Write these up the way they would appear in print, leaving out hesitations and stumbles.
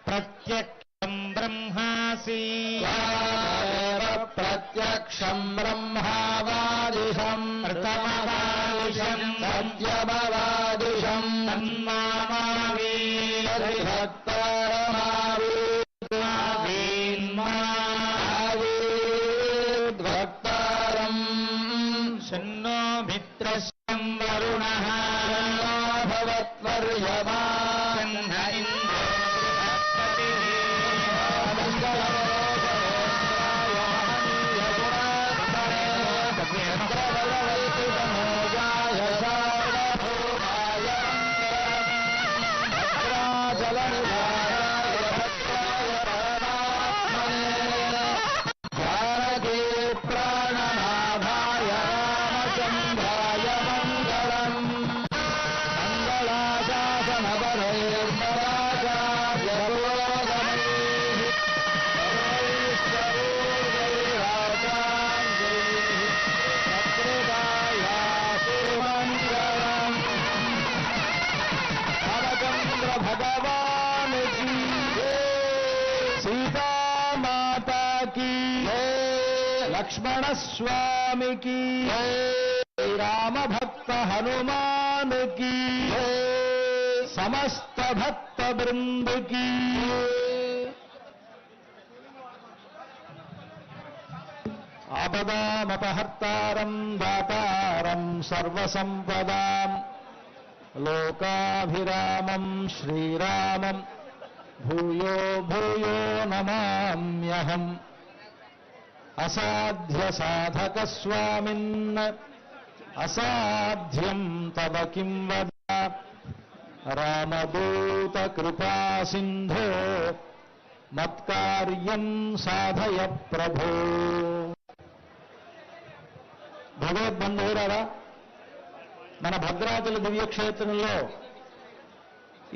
ప్రత్యక్షం బ్రహ్మాసి ప్రత్యక్షం బ్రహ్మావాదిశం ప్రథమవాదిశం సత్యమవాదిశం తన్మామావి భక్తారం షన్నో మిత్రస్యం వరుణః భవత్వర్యమా షన్న ఇంద్రో బృహస్పతిః भगवान की सीता माता की लक्ष्मण स्वामी की राम भक्त हनुमान की समस्त भक्त वृंद की आपदामपहर्तारं दातारं सर्वसंपदां लोकाभिरामं श्रीरामं भूयो भूयो नमाम्यहम् असाध्यसाधकस्वामिन् असाध्यं तव किं वद रामदूतकृपासिन्धो मत्कार्यं साधय प्रभो భగవద్బంధువులారా మన భద్రాచల దివ్యక్షేత్రంలో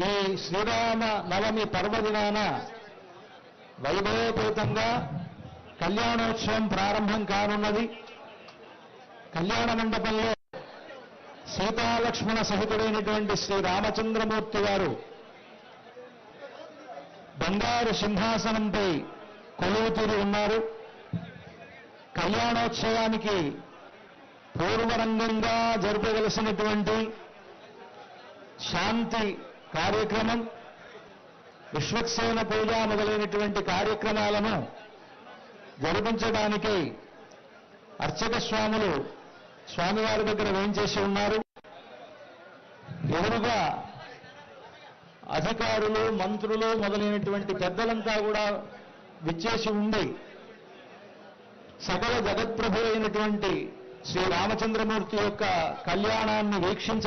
ఈ శ్రీరామ నవమి పర్వదినాన వైభవపేతంగా కళ్యాణోత్సవం ప్రారంభం కానున్నది. కళ్యాణ మండపంలో సీతాలక్ష్మణ సహితుడైనటువంటి శ్రీ రామచంద్రమూర్తి వారు బంగారు సింహాసనంపై కొలువుతీరి ఉన్నారు. కళ్యాణోత్సవానికి పూర్వరంగంగా జరపవలసినటువంటి శాంతి కార్యక్రమం, విశ్వక్సేన పూజ మొదలైనటువంటి కార్యక్రమాలను జరిపించడానికి అర్చక స్వాములు స్వామివారి దగ్గర వేయించేసి ఉన్నారు. ఎదురుగా అధికారులు, మంత్రులు మొదలైనటువంటి పెద్దలంతా కూడా విచ్చేసి ఉండి సకల జగత్ప్రభు అయినటువంటి శ్రీ రామచంద్రమూర్తి యొక్క కళ్యాణాన్ని వీక్షించ